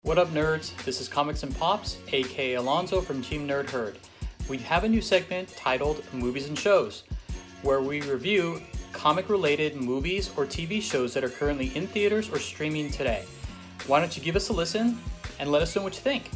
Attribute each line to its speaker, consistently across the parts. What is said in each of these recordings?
Speaker 1: What up, nerds? This is Comics and Pops, aka Alonzo from Team Nerd Herd. We have a new segment titled Movies and Shows, where we review comic-related movies or TV shows that are currently in theaters or streaming today. Why don't you give us a listen and let us know what you think?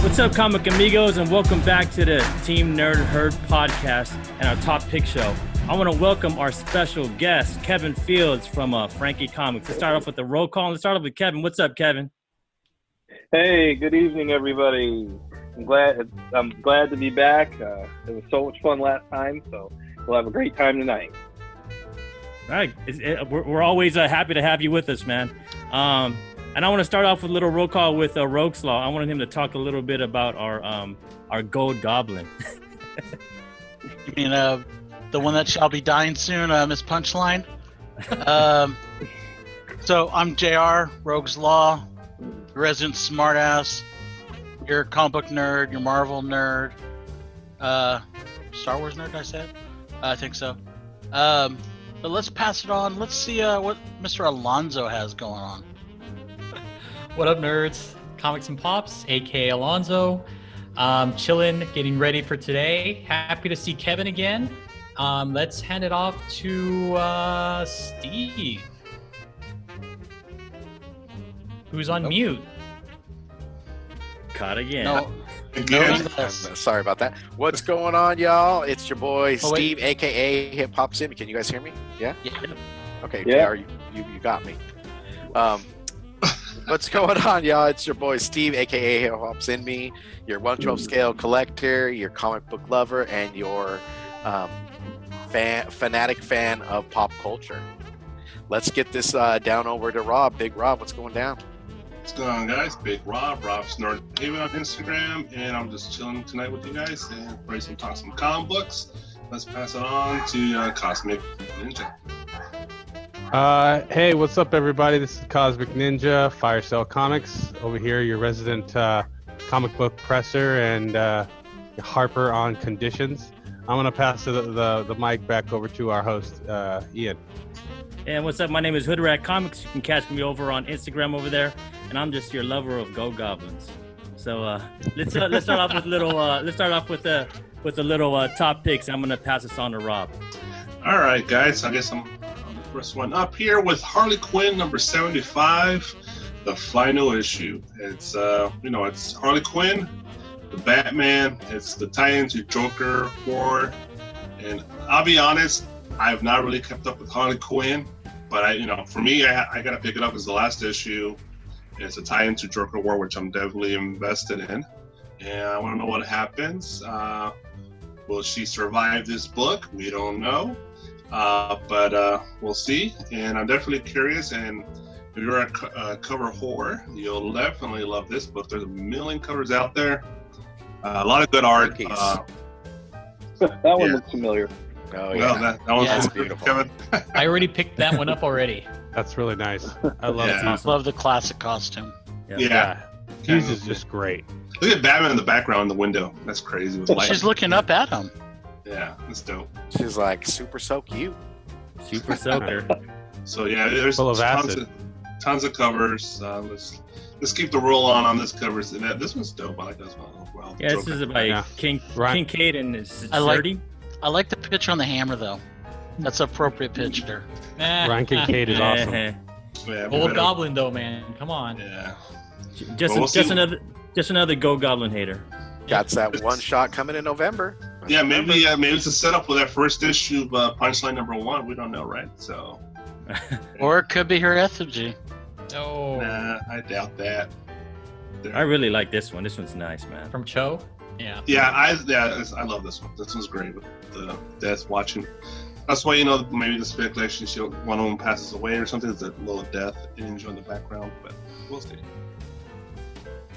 Speaker 2: What's up, comic amigos, and welcome back to the Team Nerd Herd podcast and our top pick show. I want to welcome our special guest, Kevin Fields from Frankie Comics. Let's start off with the roll call. Let's start off with Kevin. What's up, Kevin?
Speaker 3: Hey, good evening, everybody. I'm glad to be back. It was so much fun last time, so we'll have a great time tonight.
Speaker 2: All right, we're always happy to have you with us, man. And I want to start off with a little roll call with Rogue's Law. I wanted him to talk a little bit about our gold goblin.
Speaker 4: You mean the one that shall be dying soon, Miss Punchline? So I'm JR, Rogue's Law, resident smartass. You're a comic book nerd, you're Marvel nerd, Star Wars nerd, I said? I think so. But let's pass it on. Let's see what Mr. Alonzo has going on.
Speaker 1: What up, nerds? Comics and Pops, aka Alonzo. Chilling, getting ready for today. Happy to see Kevin again. Let's hand it off to Steve, who's on mute.
Speaker 2: Caught again.
Speaker 4: No.
Speaker 5: Sorry about that. What's going on, y'all? It's your boy Steve, aka Hip Hop Sim. Can you guys hear me? Yeah. Okay.
Speaker 3: Yeah.
Speaker 5: JR, you got me. What's going on, y'all? It's your boy Steve, aka Hip Hop's in Me, your 1/12 scale collector, your comic book lover, and your fanatic fan of pop culture. Let's get this down over to Rob. Big Rob, what's going down?
Speaker 6: What's going on, guys? Big Rob's Nerd Haven on Instagram, and I'm just chilling tonight with you guys and ready to talk some comic books. Let's pass it on to Cosmic Ninja.
Speaker 7: Hey, what's up, everybody? This is Cosmic Ninja, Fire Cell Comics over here, your resident comic book presser and harper on conditions. I'm gonna pass the mic back over to our host, Ian.
Speaker 2: And what's up? My name is Hoodrat Comics. You can catch me over on Instagram over there, and I'm just your lover of Go Goblins. So let's start off with a little top picks. I'm gonna pass this on to Rob.
Speaker 6: All right, guys. I guess I'm the first one up here with Harley Quinn number 75, the final issue. It's it's Harley Quinn, the Batman, it's the Titans, your Joker War, and I'll be honest, I've not really kept up with Harley Quinn, but for me, I gotta pick it up as the last issue. It's a tie-in to Joker War, which I'm definitely invested in, and I want to know what happens. Will she survive this book? We don't know, but we'll see. And I'm definitely curious. And if you're a cover whore, you'll definitely love this book. There's a million covers out there, a lot of good art.
Speaker 3: That one looks familiar.
Speaker 5: Oh,
Speaker 6: Well,
Speaker 5: yeah.
Speaker 6: that one's
Speaker 5: That's beautiful.
Speaker 6: Kevin.
Speaker 1: I already picked that one up already.
Speaker 7: That's really nice. I love
Speaker 6: Yeah.
Speaker 7: it.
Speaker 4: Love the classic costume.
Speaker 6: Yeah.
Speaker 7: Hughes is just great.
Speaker 6: Look at Batman in the background in the window. That's crazy. With light.
Speaker 4: She's looking up at him.
Speaker 6: Yeah, that's dope.
Speaker 5: She's like super soak you.
Speaker 2: Super soaker.
Speaker 6: So yeah, there's
Speaker 7: Full of acid.
Speaker 6: tons of covers. Let's keep the roll on this cover. This one's dope. I like this one. Well,
Speaker 2: Yeah, this is by Kincaid and
Speaker 4: I like-
Speaker 2: Zerdy.
Speaker 4: I like the picture on the hammer, though. That's an appropriate picture.
Speaker 7: Ryan Kincaid is awesome.
Speaker 6: Yeah,
Speaker 1: Old Goblin, though, man. Come on.
Speaker 6: Yeah.
Speaker 2: Just another Go Goblin hater.
Speaker 5: Got that one shot coming in November.
Speaker 6: Yeah, maybe it's a setup for that first issue of Punchline number 1. We don't know, right? So.
Speaker 4: Or it could be her effigy.
Speaker 1: Oh.
Speaker 6: Nah, I doubt that.
Speaker 2: I really like this one. This one's nice, man.
Speaker 1: From Cho? Yeah.
Speaker 6: Yeah, I love this one. This one's great with the death watching. That's why maybe the speculation one of them passes away or something. There's a little death image on the background, but we'll see.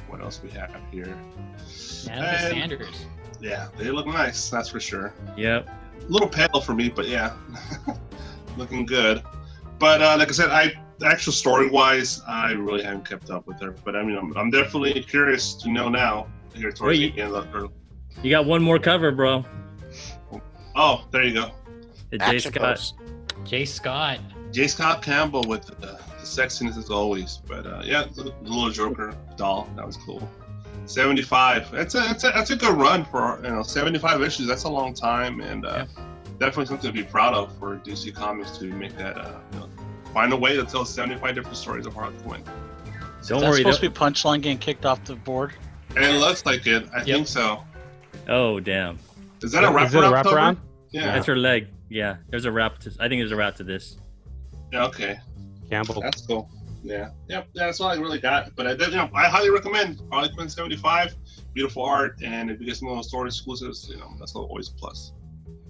Speaker 6: What else we have here?
Speaker 1: And Sanders.
Speaker 6: Yeah, they look nice. That's for sure.
Speaker 2: Yep.
Speaker 6: A little pale for me, but yeah, looking good. But like I said, actual story-wise, I really haven't kept up with her. But I mean, I'm definitely curious to know now here towards the end.
Speaker 2: You got one more cover, bro.
Speaker 6: Oh, there you go.
Speaker 2: J. Scott.
Speaker 1: J. Scott.
Speaker 6: J. Scott Campbell with the sexiness as always. But yeah, the little Joker doll, that was cool. 75. That's a good run for 75 issues. That's a long time, and definitely something to be proud of for DC Comics to make that find a way to tell 75 different stories of Harley Quinn.
Speaker 2: Don't worry.
Speaker 4: Supposed to be Punchline getting kicked off the board.
Speaker 6: And it looks like it. I think so.
Speaker 2: Oh damn!
Speaker 6: Is that a wraparound?
Speaker 2: Yeah, that's her leg. Yeah, there's a wrap. I think there's a wrap to this.
Speaker 6: Yeah. Okay.
Speaker 7: Campbell.
Speaker 6: That's cool. Yeah. Yep. That's all I really got. But I highly recommend Harley Quinn 75. Beautiful art, and if you get some of those store exclusives, that's always a plus.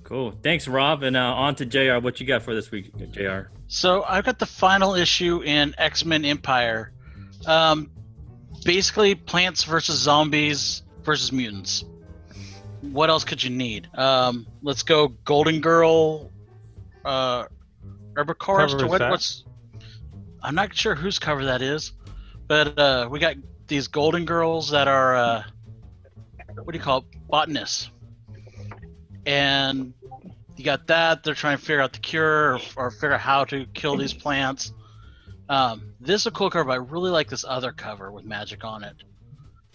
Speaker 2: Cool. Thanks, Rob. And on to JR. What you got for this week, JR?
Speaker 4: So I've got the final issue in X-Men Empire. Basically, plants versus zombies versus mutants. What else could you need? Let's go Golden Girl, Herbicorist, or what's... I'm not sure whose cover that is, but we got these Golden Girls that are, what do you call it? Botanists. And you got that. They're trying to figure out the cure or figure out how to kill these plants. This is a cool cover, but I really like this other cover with magic on it.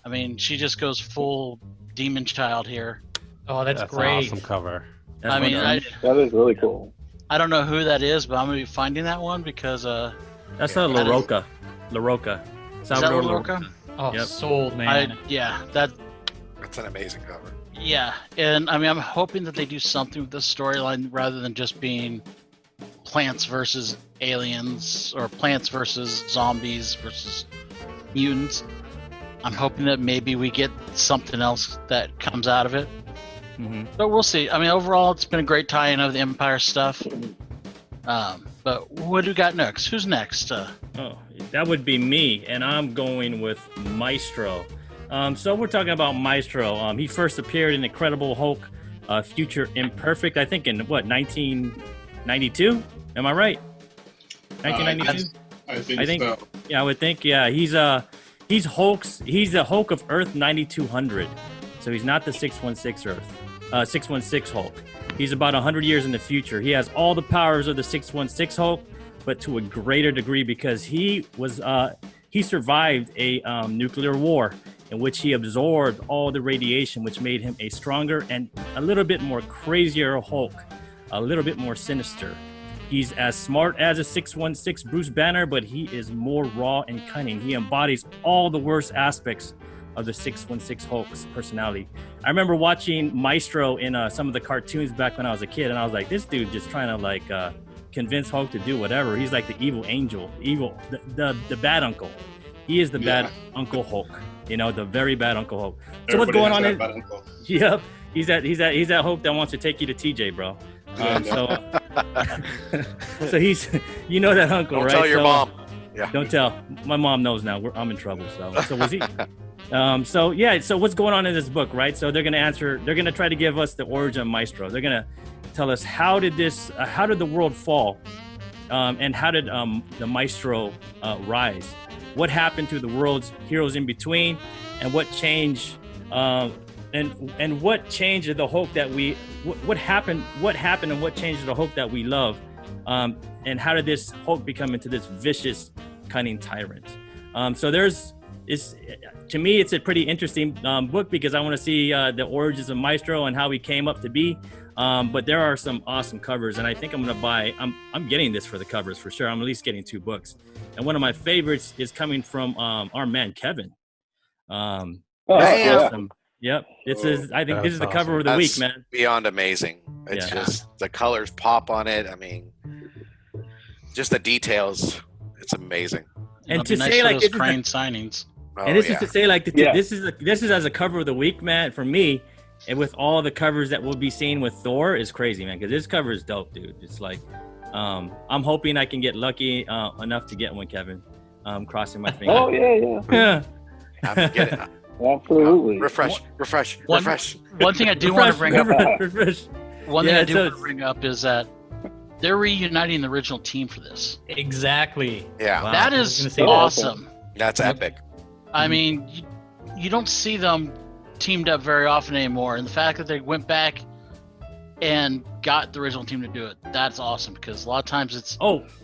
Speaker 4: I mean, she just goes full demon child here.
Speaker 1: Oh, that's great.
Speaker 7: An awesome cover.
Speaker 3: That is really cool.
Speaker 4: I don't know who that is, but I'm going to be finding that one because...
Speaker 2: that's not LaRocca. LaRocca.
Speaker 4: Salvador LaRocca?
Speaker 1: Oh, yep. Sold, man.
Speaker 5: That's an amazing cover.
Speaker 4: Yeah, and I mean, I'm hoping that they do something with this storyline rather than just being plants versus aliens or plants versus zombies versus mutants. I'm hoping that maybe we get something else that comes out of it.
Speaker 2: Mm-hmm.
Speaker 4: But we'll see. I mean, overall, it's been a great tie-in of the Empire stuff. But what do we got next? Who's next?
Speaker 2: That would be me, and I'm going with Maestro. So we're talking about Maestro. He first appeared in Incredible Hulk, Future Imperfect, I think in 1992? Am I right? 1992?
Speaker 6: I think so.
Speaker 2: Yeah, I would think. Yeah, he's Hulk's. He's the Hulk of Earth 9200. So he's not the 616 Earth, 616 Hulk. He's about 100 years in the future. He has all the powers of the 616 Hulk, but to a greater degree because he survived a nuclear war in which he absorbed all the radiation, which made him a stronger and a little bit more crazier Hulk, a little bit more sinister. He's as smart as a 616 Bruce Banner, but he is more raw and cunning. He embodies all the worst aspects of the 616 Hulk's personality. I remember watching Maestro in some of the cartoons back when I was a kid, and I was like, this dude just trying to convince Hulk to do whatever. He's like the evil angel, the bad uncle. He is the bad Uncle Hulk, the very bad Uncle Hulk. So what's going on? Yep, he's that Hulk that wants to take you to TJ, bro. So he's, that uncle,
Speaker 5: Don't
Speaker 2: right?
Speaker 5: Don't tell your mom. Yeah.
Speaker 2: Don't tell. My mom knows now. I'm in trouble. So was he? So what's going on in this book, right? So they're going to try to give us the origin of Maestro. They're going to tell us how did the world fall, and how did the Maestro rise? What happened to the world's heroes in between, and what changed, and what changed the Hulk that what happened, and what changed the Hulk that we love, and how did this Hulk become into this vicious, cunning tyrant? To me, it's a pretty interesting book because I want to see the origins of Maestro and how he came up to be. But there are some awesome covers, and I think I'm going to buy. I'm getting this for the covers for sure. I'm at least getting 2 books, and one of my favorites is coming from our man Kevin. Awesome. Yep, I think this is the cover of the week, man.
Speaker 5: Beyond amazing. It's just the colors pop on it. I mean, just the details. It's amazing.
Speaker 2: And to say like
Speaker 4: those crane signings.
Speaker 2: And this is to say like this is as a cover of the week, man. For me, and with all the covers that we'll be seeing with Thor is crazy, man. Because this cover is dope, dude. It's like, I'm hoping I can get lucky enough to get one, Kevin. Crossing my fingers.
Speaker 3: Oh yeah.
Speaker 5: I'm getting it.
Speaker 3: Absolutely.
Speaker 5: Refresh.
Speaker 4: One thing I do want to bring up.
Speaker 2: Refresh.
Speaker 4: One thing I do want to bring up is that they're reuniting the original team for this.
Speaker 1: Exactly.
Speaker 5: Yeah.
Speaker 2: Wow.
Speaker 4: That is awesome.
Speaker 5: That's epic.
Speaker 4: I mean, you don't see them teamed up very often anymore, and the fact that they went back and got the original team to do it, that's awesome, because a lot of times it's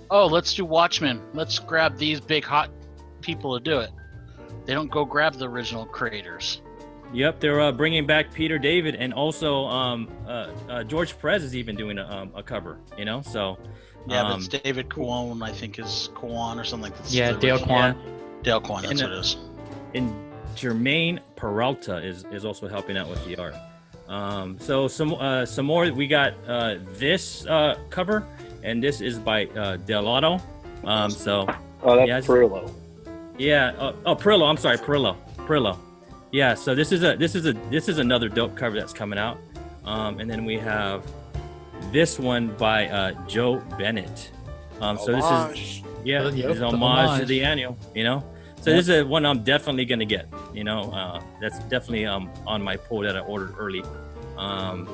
Speaker 4: let's do Watchmen, let's grab these big hot people to do it. They don't go grab the original creators.
Speaker 2: Yep, they're bringing back Peter David, and also George Perez is even doing a cover, you know, so
Speaker 4: yeah, but it's David Kwan, I think, is Kwan or something like that.
Speaker 1: Yeah, Dale Kwan.
Speaker 4: Dale Kwan, that's what it is.
Speaker 2: And Jermaine Peralta is also helping out with the art. So some more. We got this cover, and this is by Delato.
Speaker 3: That's Perillo.
Speaker 2: Yeah. Perillo. I'm sorry, Perillo. Yeah. So this is another dope cover that's coming out. And then we have this one by Joe Bennett. So this is homage to the annual, you know. So this is one I'm definitely gonna get, you know. That's definitely on my pull that I ordered early. And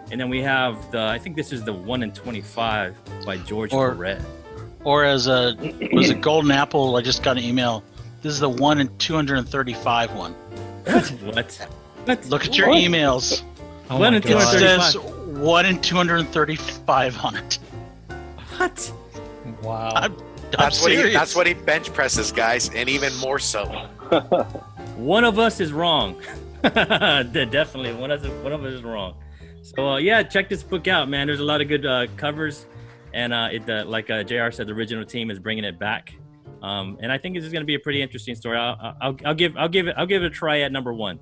Speaker 2: then we have I think this is the 1 in 25 by George Perez.
Speaker 4: Or as was a Golden Apple, I just got an email. This is the 1 in 235 one.
Speaker 2: What?
Speaker 4: Look at your emails.
Speaker 2: Oh, 1 in 235.
Speaker 4: It says 1 in 235 on it.
Speaker 2: What?
Speaker 1: Wow.
Speaker 5: That's what he bench presses, guys, and even more so.
Speaker 2: One of us is wrong. Definitely, one of us is wrong. So check this book out, man. There's a lot of good covers, and like JR said, the original team is bringing it back. And I think this is going to be a pretty interesting story. I'll give it a try at number 1,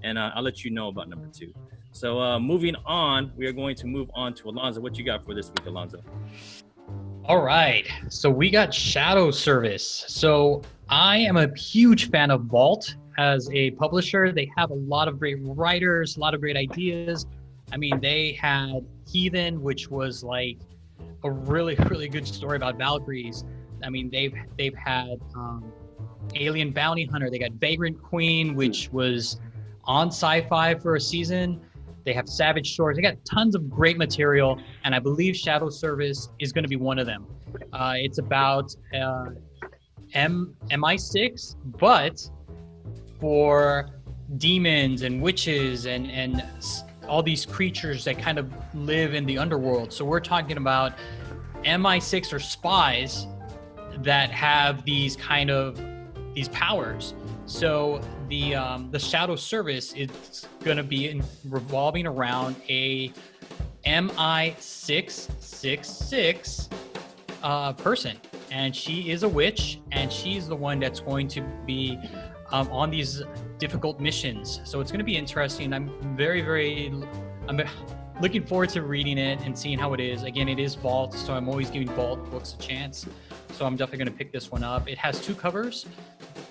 Speaker 2: and I'll let you know about number 2. So moving on, we are going to move on to Alonzo. What you got for this week, Alonzo?
Speaker 1: All right, so we got Shadow Service. So I am a huge fan of Vault as a publisher. They have a lot of great writers, a lot of great ideas. I mean, they had Heathen, which was like a really, really good story about Valkyries. I mean, they've had Alien Bounty Hunter. They got Vagrant Queen, which was on Sci-Fi for a season. They have Savage Shores. They got tons of great material, and I believe Shadow Service is going to be one of them. It's about MI6, but for demons and witches and all these creatures that kind of live in the underworld. So we're talking about MI6 or spies that have these powers. So the Shadow Service is going to be revolving around a MI666 person, and she is a witch, and she's the one that's going to be on these difficult missions. So it's going to be interesting. I'm looking forward to reading it and seeing how it is. Again, it is Vault, so I'm always giving Vault books a chance. So I'm definitely going to pick this one up. It has 2 covers.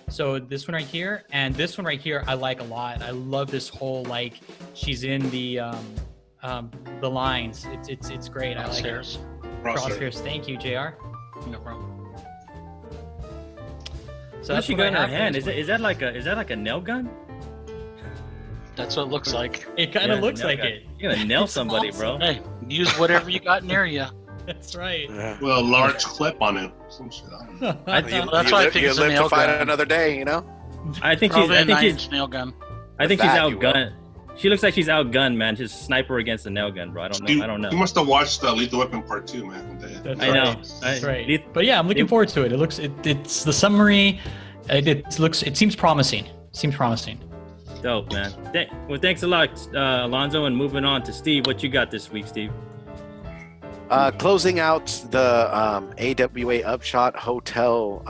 Speaker 1: So this one right here and this one right here, I like a lot. I love this whole, like, she's in the lines. It's great. I like it. Crosshairs. Thank you, JR.
Speaker 4: No problem.
Speaker 2: So that's she got in her hand. Is that like a nail gun?
Speaker 4: That's what it looks like.
Speaker 1: It kind of looks like
Speaker 2: gun.
Speaker 1: it.
Speaker 2: You're gonna nail somebody,
Speaker 1: awesome.
Speaker 2: bro.
Speaker 4: Hey, use whatever you got near you.
Speaker 1: That's right.
Speaker 6: Yeah. Well, a large clip on it. Some shit. I don't know.
Speaker 4: That's why I think it's a nail
Speaker 5: to fight
Speaker 4: gun.
Speaker 5: another day, you know.
Speaker 2: I think she's
Speaker 4: nail gun.
Speaker 2: I think she's outgunned. She looks like she's outgunned, man. She's sniper against a nail gun, bro. I don't know.
Speaker 6: You must have watched Lethal Weapon Part 2, man.
Speaker 2: I know.
Speaker 1: That's right. But yeah, I'm looking forward to it. It's the summary. It seems promising.
Speaker 2: Dope, man. Well, thanks a lot, Alonzo. And moving on to Steve. What you got this week, Steve?
Speaker 5: Closing out the AWA Upshot Hotel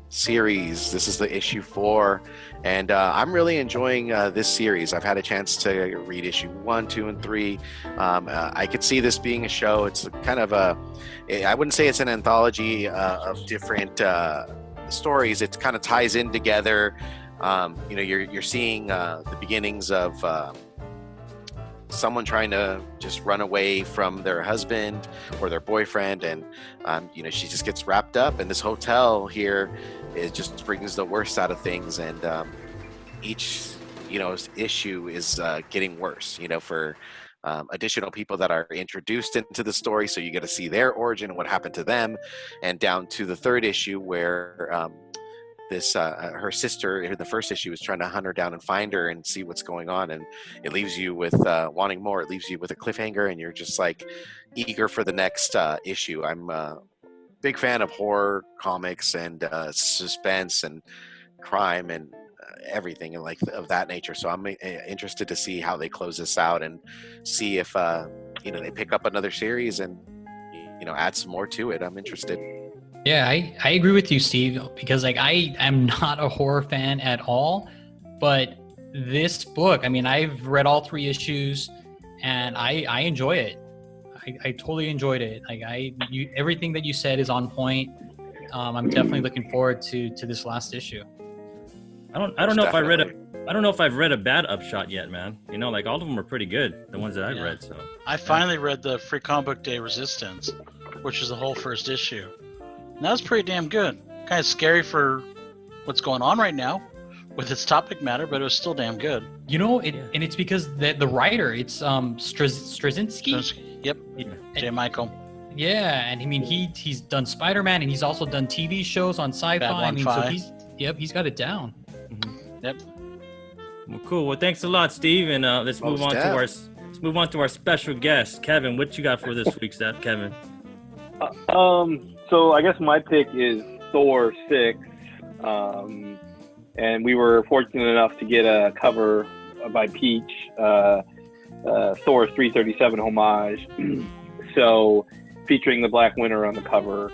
Speaker 5: series. This is the issue 4, and I'm really enjoying this series. I've had a chance to read issue 1, 2, and 3. I could see this being a show. It's kind of I wouldn't say it's an anthology of different stories. It kind of ties in together. You're seeing the beginnings of someone trying to just run away from their husband or their boyfriend, and she just gets wrapped up in this hotel here. It just brings the worst out of things, and each issue is getting worse, for additional people that are introduced into the story, so you get to see their origin and what happened to them, and down to the 3rd issue where this her sister in the first issue is trying to hunt her down and find her and see what's going on, and it leaves you with wanting more. It leaves you with a cliffhanger, and you're just like eager for the next issue. I'm a big fan of horror comics and suspense and crime and everything like of that nature, so I'm interested to see how they close this out and see if they pick up another series and add some more to it. I'm interested.
Speaker 1: Yeah, I agree with you, Steve, because like I am not a horror fan at all, but this book, I mean, I've read all 3 issues and I enjoy it. I totally enjoyed it. Like everything that you said is on point. I'm definitely looking forward to this last issue.
Speaker 2: I don't know if I've read a bad Upshot yet, man. Like all of them are pretty good, the ones that I've read. So
Speaker 4: I finally read the Free Comic Book Day Resistance, which is the whole first issue. And that was pretty damn good. Kind of scary for what's going on right now with its topic matter, but it was still damn good.
Speaker 1: And it's because the writer, it's Straczynski.
Speaker 4: Yep, J. Michael.
Speaker 1: Yeah, and I mean he's done Spider-Man, and he's also done TV shows on Sci-Fi. I mean, so he's got it down.
Speaker 4: Yep.
Speaker 2: Well, cool. Well, thanks a lot, Steve, and let's move on to our special guest, Kevin. What you got for this week, Kevin?
Speaker 3: So I guess my pick is Thor 6, and we were fortunate enough to get a cover by Peach, Thor 337 homage. So featuring the Black Winter on the cover.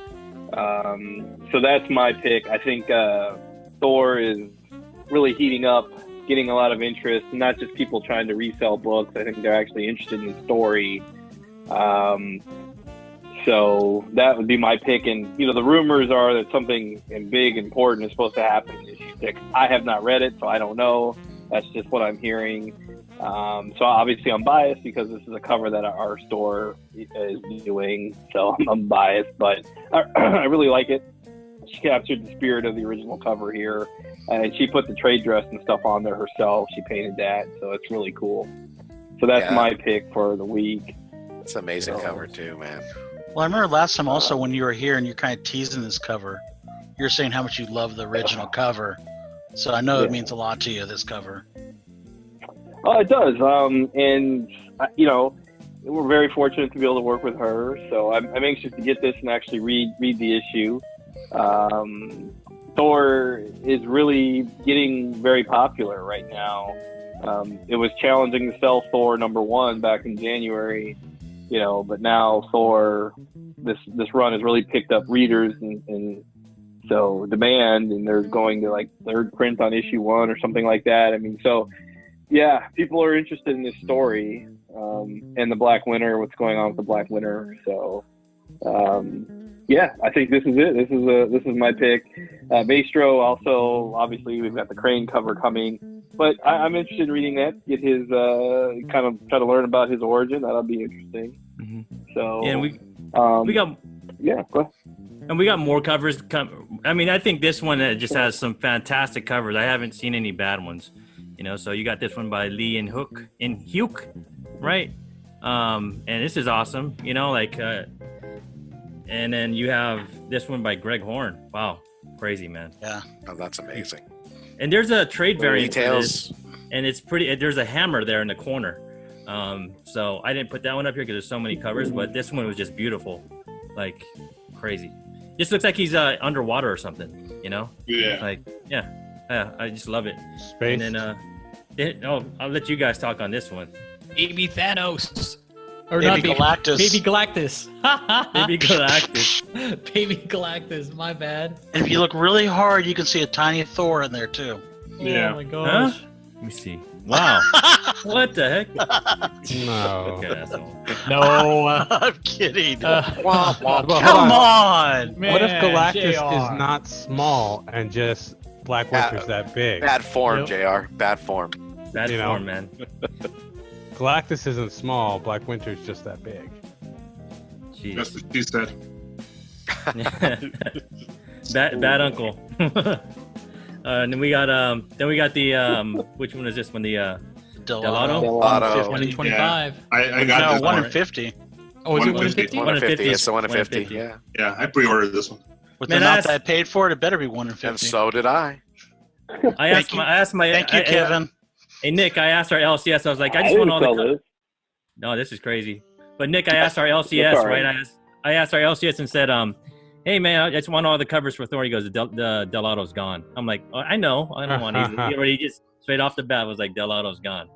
Speaker 3: So that's my pick. I think Thor is really heating up, getting a lot of interest, not just people trying to resell books. I think they're actually interested in the story. So that would be my pick. And, the rumors are that something big, important is supposed to happen in issue 6. I have not read it, so I don't know. That's just what I'm hearing. So obviously I'm biased because this is a cover that our store is doing. So I'm biased, but I really like it. She captured the spirit of the original cover here. And she put the trade dress and stuff on there herself. She painted that, so it's really cool. So that's my pick for the week.
Speaker 5: It's an amazing cover too, man.
Speaker 4: Well, I remember last time also when you were here and you're kind of teasing this cover, you were saying how much you love the original cover. So I know it means a lot to you, this cover.
Speaker 3: Oh, it does. And we're very fortunate to be able to work with her. So I'm anxious to get this and actually read the issue. Thor is really getting very popular right now. It was challenging to sell Thor #1 back in January, but now Thor, this run has really picked up readers and so demand, and they're going to like 3rd print on issue 1 or something like that. I mean, so yeah, people are interested in this story and the Black Winter, what's going on with the Black Winter. So yeah, I think this is it. This is my pick. Maestro also, obviously, we've got the Crane cover coming, but I'm interested in reading that. Get his kind of try to learn about his origin. That'll be interesting.
Speaker 2: Mm-hmm.
Speaker 3: So
Speaker 2: yeah, we got
Speaker 3: go ahead.
Speaker 2: And we got more covers. I mean, I think this one just has some fantastic covers. I haven't seen any bad ones. So you got this one by Lee and Hook, right? And this is awesome. And then you have this one by Greg Horn. Wow, crazy, man.
Speaker 4: Yeah.
Speaker 5: Oh, that's amazing.
Speaker 2: And there's a trade variant for
Speaker 5: Details.
Speaker 2: this, and it's pretty. There's a hammer there in the corner. So I didn't put that one up here because there's so many covers, but this one was just beautiful, like crazy. Just looks like he's underwater or something,
Speaker 6: Yeah.
Speaker 2: Yeah, I just love it.
Speaker 7: Space.
Speaker 2: And then I'll let you guys talk on this one.
Speaker 1: Baby Thanos. Or
Speaker 4: Baby
Speaker 1: not
Speaker 4: Galactus.
Speaker 1: Baby Galactus.
Speaker 2: Baby Galactus.
Speaker 1: Baby Galactus, my bad.
Speaker 4: If you look really hard, you can see a tiny Thor in there too.
Speaker 6: Yeah.
Speaker 1: Oh my gosh.
Speaker 2: Huh? Let me see. Wow. What the heck?
Speaker 7: No.
Speaker 2: Okay, asshole.
Speaker 1: No.
Speaker 4: I'm kidding.
Speaker 7: Well, hold
Speaker 4: Come on.
Speaker 1: Man,
Speaker 7: What if Galactus
Speaker 1: JR.
Speaker 7: is not small and just Black Winter's that big?
Speaker 5: Bad form,
Speaker 1: Yep.
Speaker 5: JR. Bad form.
Speaker 2: Bad
Speaker 7: You know.
Speaker 2: form, man.
Speaker 7: Galactus isn't small. Black Winter's just that big.
Speaker 2: Jeez.
Speaker 6: That's what she said.
Speaker 2: bad uncle. And then we got the which one is this one? The Delano?
Speaker 5: Delano.
Speaker 1: 125.
Speaker 6: I got this
Speaker 4: 1
Speaker 6: one.
Speaker 4: in 50.
Speaker 1: Oh, is it
Speaker 6: 150?
Speaker 1: 150?
Speaker 5: 150. It's the
Speaker 2: 150.
Speaker 5: 150. Yeah.
Speaker 6: Yeah, I pre-ordered this one.
Speaker 4: With
Speaker 2: Man,
Speaker 4: the amount that I paid for it, it better be 1 in 50.
Speaker 5: And so did I.
Speaker 2: I asked my.
Speaker 4: Thank you, Kevin.
Speaker 2: Hey Nick, I asked our LCS. I was like, I
Speaker 3: I
Speaker 2: just want
Speaker 3: didn't
Speaker 2: all
Speaker 3: sell
Speaker 2: the.
Speaker 3: this.
Speaker 2: No, this is crazy. But Nick, I asked our
Speaker 3: That's
Speaker 2: LCS,
Speaker 3: all
Speaker 2: right?
Speaker 3: right.
Speaker 2: I asked our LCS and said, hey man, I just want all the covers for Thor. He goes, the Delato's gone. I'm like, oh, I know, I don't want it. He already just straight off the bat was like, Delato's gone.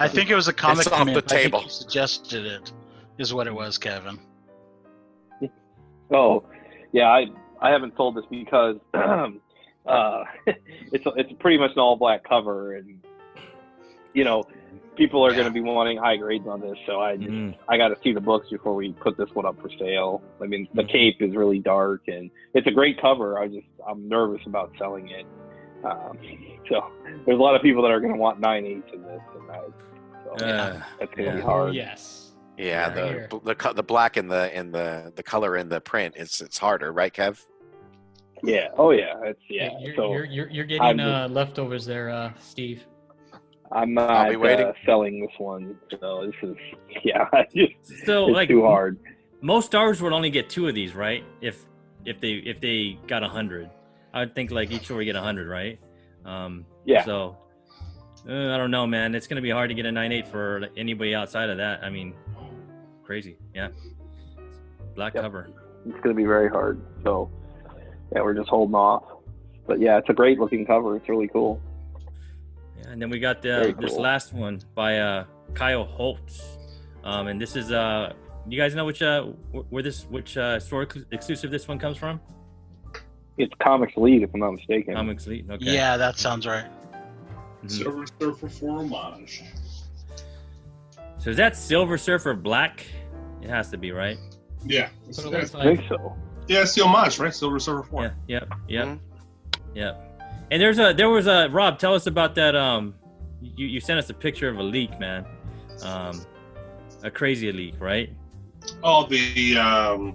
Speaker 4: I think it was a comic
Speaker 5: It's off
Speaker 4: mint.
Speaker 5: the
Speaker 4: I think
Speaker 5: table.
Speaker 4: you suggested it, is what it was, Kevin.
Speaker 3: Oh, yeah. I haven't sold this because it's pretty much an all black cover, and people are going to be wanting high grades on this. So I got to see the books before we put this one up for sale. I mean, the cape is really dark, and it's a great cover. I'm nervous about selling it. So there's a lot of people that are going to want 9/8 in this, and that's going to be hard.
Speaker 1: Yes.
Speaker 5: Yeah,
Speaker 1: Here.
Speaker 5: the black in the color in the print, it's harder, right, Kev?
Speaker 3: Yeah. Oh yeah.
Speaker 1: You're getting
Speaker 3: I'm just-
Speaker 1: leftovers there, Steve.
Speaker 3: I'm
Speaker 5: I'll
Speaker 3: not
Speaker 5: be waiting.
Speaker 3: selling this one. So this is
Speaker 2: So
Speaker 3: it's
Speaker 2: like
Speaker 3: too hard.
Speaker 2: most stars would only get 2 of these, right? If they got 100, I would think like each store would get 100, right?
Speaker 3: Yeah.
Speaker 2: So I don't know, man. It's gonna be hard to get a 9/8 for anybody outside of that. I mean, crazy. Yeah. Black cover.
Speaker 3: It's going to be very hard. So yeah, we're just holding off. But yeah, it's a great looking cover. It's really cool.
Speaker 2: Yeah, and then we got
Speaker 3: Very
Speaker 2: this
Speaker 3: cool.
Speaker 2: last one by Kyle Holtz, and this is you guys know which store exclusive this one comes from?
Speaker 3: It's Comics League, if I'm not mistaken.
Speaker 2: Comics League. Okay.
Speaker 4: Yeah, that sounds right.
Speaker 2: Mhm.
Speaker 6: Silver Surfer for homage.
Speaker 2: So is that Silver Surfer black? It has to be, right?
Speaker 6: Yeah.
Speaker 1: That's what it
Speaker 6: That's-
Speaker 1: looks
Speaker 3: I
Speaker 1: like.
Speaker 3: think so.
Speaker 6: yeah, it's the homage, right? Silver Surfer 4.
Speaker 2: Yeah. Yep.
Speaker 5: Mhm.
Speaker 2: Yep. And there was a Rob. Tell us about that. You sent us a picture of a leak, man. A crazy leak, right?
Speaker 6: Oh, damn,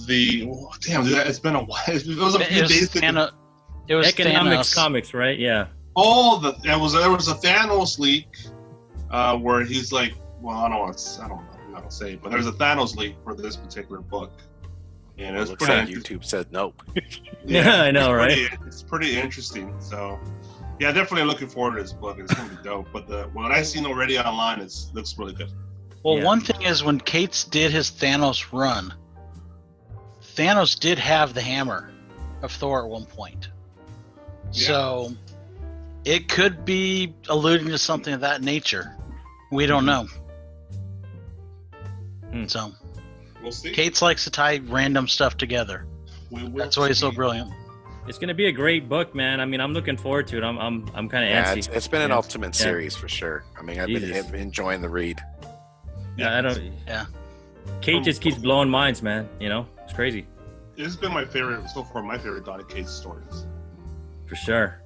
Speaker 6: dude, it's been a while. It was a few days ago.
Speaker 4: It was
Speaker 2: Economics
Speaker 4: Thanos.
Speaker 2: Comics, right? Yeah.
Speaker 6: There was a Thanos leak where he's like, well, I don't know, I'm not gonna say it, but there's a Thanos leak for this particular book, and
Speaker 5: It
Speaker 6: it's
Speaker 5: looks
Speaker 6: pretty.
Speaker 5: like YouTube said nope.
Speaker 2: Yeah, I know, right?
Speaker 6: It's pretty interesting. So, yeah, definitely looking forward to this book. It's gonna be dope. But what I've seen already online looks really good.
Speaker 4: Well,
Speaker 2: Yeah.
Speaker 4: one thing is when Cates did his Thanos run, Thanos did have the hammer of Thor at one point.
Speaker 6: Yeah.
Speaker 4: So it could be alluding to something of that nature. We don't know.
Speaker 2: Hmm.
Speaker 4: So
Speaker 6: We'll see.
Speaker 4: Cates likes to tie random stuff together.
Speaker 6: We will
Speaker 4: That's why he's so
Speaker 6: see.
Speaker 4: brilliant.
Speaker 2: It's gonna be a great book, man. I mean, I'm looking forward to it. I'm kind of
Speaker 5: Yeah,
Speaker 2: antsy.
Speaker 5: it's been an
Speaker 2: Yeah.
Speaker 5: ultimate
Speaker 2: Yeah.
Speaker 5: series for sure. I mean, I've been
Speaker 2: Jesus.
Speaker 5: enjoying the read.
Speaker 2: Yeah, I don't.
Speaker 4: Yeah.
Speaker 2: Kate just keeps blowing minds, man. You know, it's crazy
Speaker 6: This has been my favorite so far. My favorite Donny Cates stories.
Speaker 2: for sure.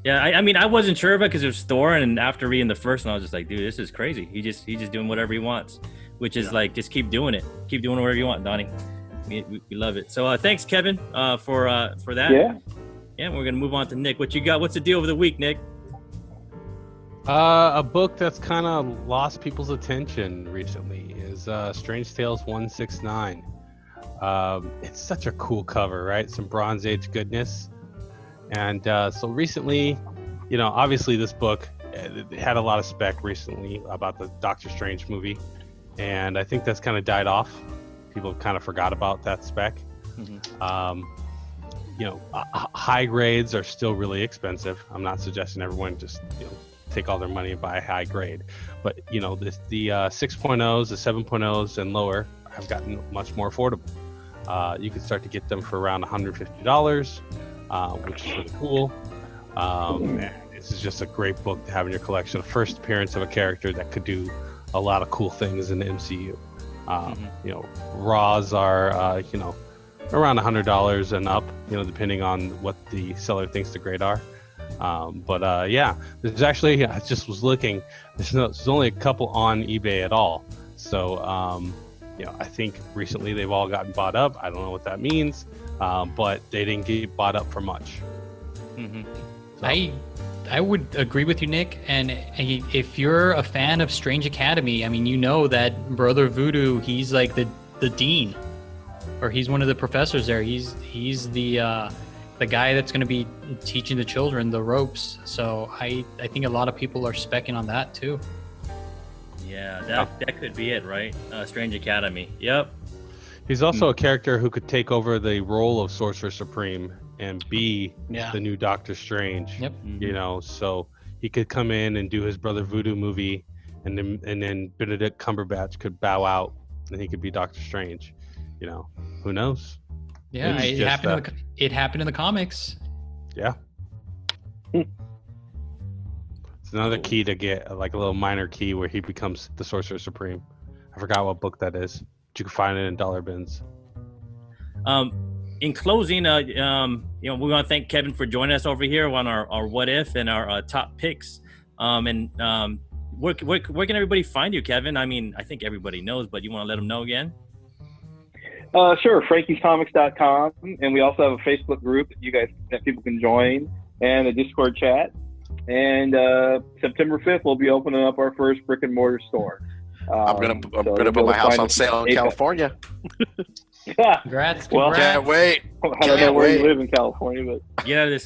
Speaker 2: Yeah, I mean, I wasn't sure about because it was Thor, and after reading the first one, I was just like, dude, this is crazy. He's just doing whatever he wants, which is like just keep doing it, keep doing whatever you want, Donnie. We love it. So thanks, Kevin, for that.
Speaker 3: Yeah.
Speaker 2: Yeah, we're gonna move on to Nick. What you got? What's the deal of the week, Nick?
Speaker 7: A book that's kind of lost people's attention recently is Strange Tales 169. It's such a cool cover, right? Some Bronze Age goodness. And so recently, obviously this book it had a lot of spec recently about the Doctor Strange movie. And I think that's kind of died off. People kind of forgot about that spec.
Speaker 2: Mhm.
Speaker 7: High grades are still really expensive. I'm not suggesting everyone just take all their money and buy a high grade, but the 6.0s, the 7.0s, and lower have gotten much more affordable. You can start to get them for around $150, which is really cool. And this is just a great book to have in your collection. The first appearance of a character that could do a lot of cool things in the MCU. Raws are around $100 and up, depending on what the seller thinks the grade are. There's actually, I just was looking, there's only a couple on eBay at all. So, I think recently they've all gotten bought up. I don't know what that means, but they didn't get bought up for much.
Speaker 2: Mm-hmm.
Speaker 7: So,
Speaker 1: I would agree with you, Nick. And if you're a fan of Strange Academy, I mean, that Brother Voodoo, he's like the dean or he's one of the professors there. He's the guy that's going to be teaching the children the ropes. So I think a lot of people are specking on that too.
Speaker 2: Yeah, that could be it, right? Strange Academy. Yep.
Speaker 7: He's also a character who could take over the role of Sorcerer Supreme and be the new Doctor Strange.
Speaker 1: Yep.
Speaker 7: You know, so he could come in and do his Brother Voodoo movie, and then Benedict Cumberbatch could bow out, and he could be Doctor Strange. You know, who knows?
Speaker 1: Yeah, it happened in the comics.
Speaker 7: Yeah. It's another key to get, like a little minor key where he becomes the Sorcerer Supreme. I forgot what book that is, but you can find it in dollar bins.
Speaker 2: In closing, we want to thank Kevin for joining us over here on our what if and our top picks. Where can everybody find you, Kevin? I mean, I think everybody knows, but you want to let them know again?
Speaker 3: Sure, Frankie'sComics.com, and we also have a Facebook group that people can join, and a Discord chat. And September 5th, we'll be opening up our first brick and mortar store.
Speaker 5: I'm gonna put my house on sale in California.
Speaker 1: Congrats.
Speaker 5: Well, can't wait.
Speaker 3: I don't know where you live in California, but
Speaker 2: get out of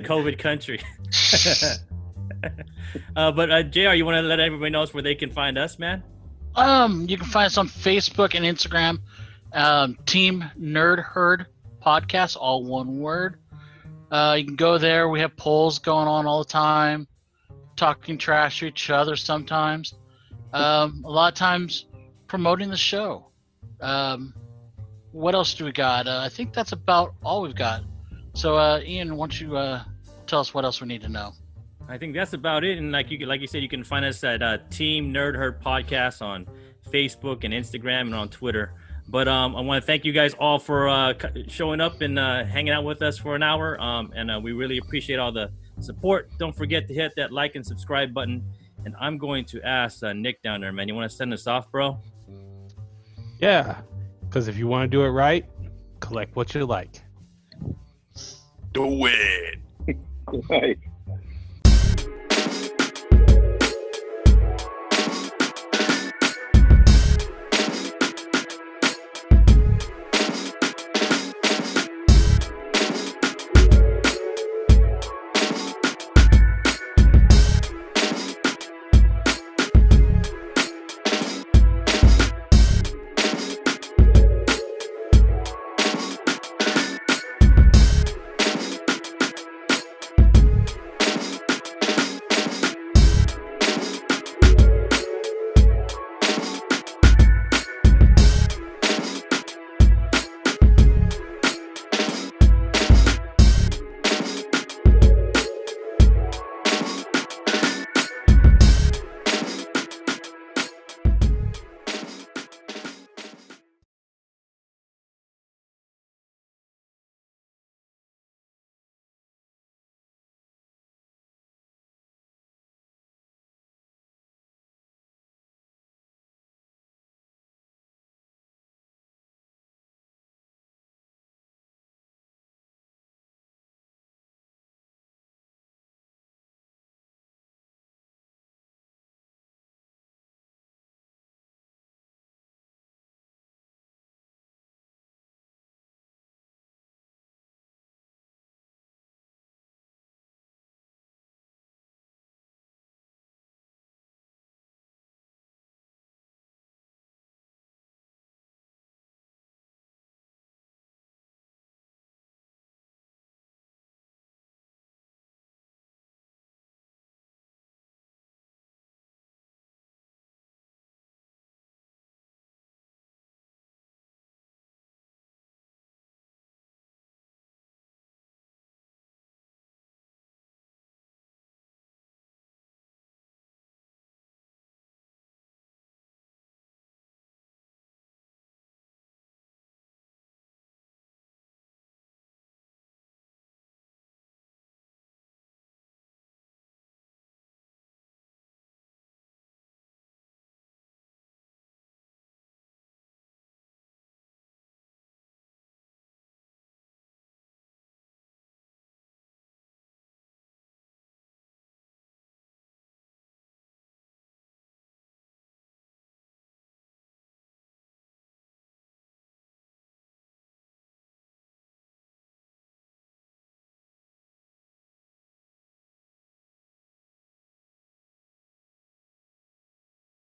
Speaker 2: COVID country. But JR, you want to let everybody know where they can find us, man?
Speaker 4: You can find us on Facebook and Instagram. Team Nerd Herd Podcast, all one word. You can go there. We have polls going on all the time, talking trash to each other sometimes. A lot of times promoting the show. What else do we got? I think that's about all we've got. So, Ian, why don't you tell us what else we need to know?
Speaker 2: I think that's about it. And like you said, you can find us at Team Nerd Herd Podcast on Facebook and Instagram and on Twitter. But I want to thank you guys all for showing up and hanging out with us for an hour. And we really appreciate all the support. Don't forget to hit that like and subscribe button. And I'm going to ask Nick down there, man. You want to send us off, bro?
Speaker 7: Yeah, because if you want to do it right, collect what you like.
Speaker 5: Do it.
Speaker 3: Right.